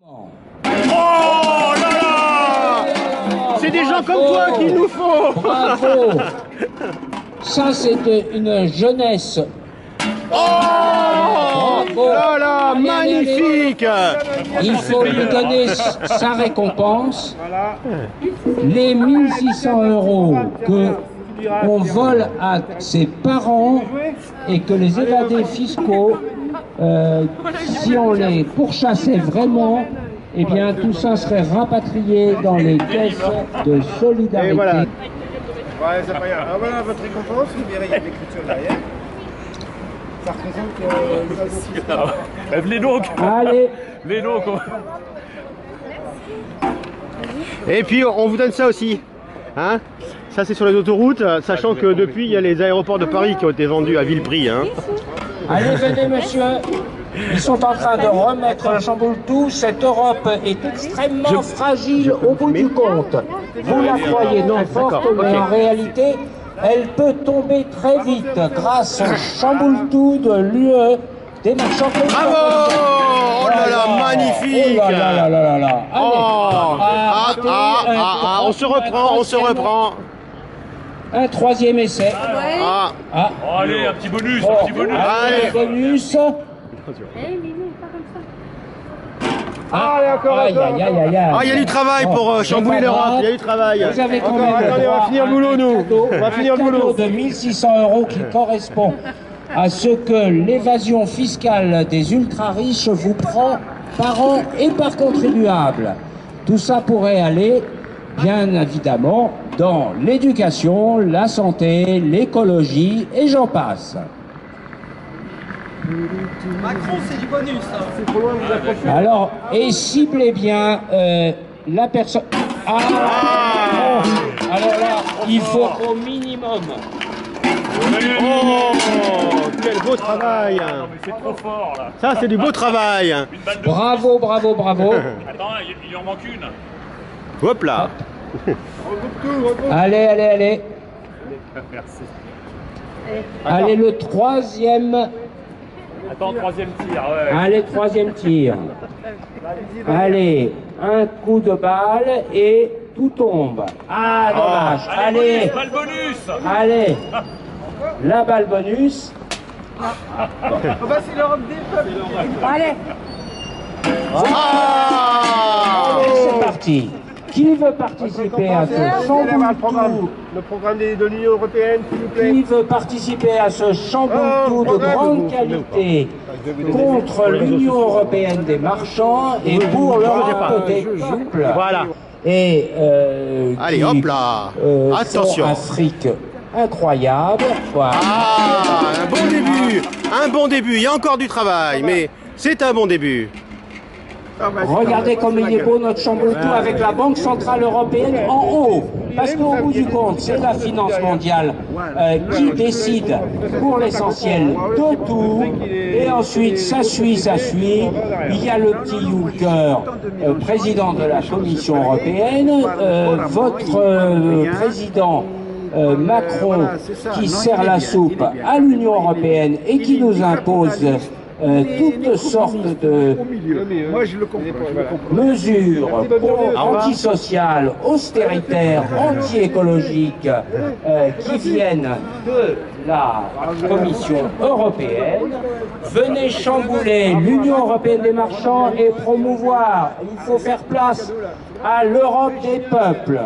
Oh là là! C'est des gens comme toi qu'il nous faut! Bravo! Ça, c'était une jeunesse. Oh là là, magnifique! Il faut lui donner sa récompense. Les 1600 € que on vole à ses parents et que les évadés fiscaux, si on les pourchassait vraiment, eh bien tout ça serait rapatrié dans les caisses de solidarité. Et voilà. Ouais, c'est pas grave. Ah, voilà votre récompense, vous verrez, il y a l'écriture derrière. Ça représente Venez donc! Allez, Venez donc! Et puis on vous donne ça aussi. Hein? Ça c'est sur les autoroutes, sachant que depuis il y a les aéroports de Paris qui ont été vendus à vil prix. Hein? allez, venez monsieur. Ils sont en train de remettre Chamboultou. Cette Europe est extrêmement fragile au bout du compte. Vous la croyez non forte, mais en réalité, elle peut tomber très vite grâce au Chamboultou de l'UE des marchands. Bravo! Oh là là, magnifique! Oh là là là là là! Oh. On se reprend, on se reprend. Un troisième essai. Ah. Ah. Oh, allez, un petit bonus, Oh, un petit bonus. allez, un bonus. Allez, encore, Aïe, encore, aïe, aïe, aïe, aïe. Ah, il y a du travail pour chambouler l'Europe, il y a du travail. Vous avez quand Encore, même le attendez, on droit va finir à le boulot, un nous. cadeau, On va finir le un boulot. cadeau de 1600 € qui correspond à ce que l'évasion fiscale des ultra-riches vous prend par an et par contribuable. Tout ça pourrait aller, bien évidemment, dans l'éducation, la santé, l'écologie et j'en passe. Macron, c'est du bonus. Alors, et ciblez bien la personne... Ah, bon. Alors là, il faut au minimum... Oh, quel beau travail! Non, mais c'est trop fort là. Ça, c'est du beau travail. Une balle de. Bravo, bravo, bravo. Attends, il en manque une. Hop là. Allez, allez, allez. Merci. Allez, le troisième. Attends, troisième tir. Ouais. Allez, troisième tir. Allez, un coup de balle et tout tombe. Ah, dommage. Allez, Balle bonus. allez. La balle bonus. Oh bah c'est l'Europe des peuples. Allez. Ah! Allez, c'est parti. Qui veut participer à ce Chamboultou? Le programme de l'Union Européenne, s'il vous plaît. Qui veut participer à ce Chamboultou de grande qualité contre l'Union Européenne des marchands et pour l'Europe des peuples? Voilà. Et Allez, qui, hop là. Attention. font un fric incroyable. Voilà. Ah, un bon début. Un bon début. Il y a encore du travail, mais c'est un bon début. Regardez comme il est beau notre Chamboultou avec la Banque Centrale Européenne en haut. Parce qu'au bout du compte, c'est la finance mondiale qui décide pour l'essentiel de tout. Et ensuite, ça suit. Il y a le petit Juncker, président de la Commission européenne, votre président Macron qui sert la soupe à l'Union européenne et qui nous impose toutes sortes de mesures antisociales, austéritaires, anti-écologiques qui viennent de la Commission européenne. Venez chambouler l'Union européenne des marchands et promouvoir. Il faut faire place à l'Europe des peuples.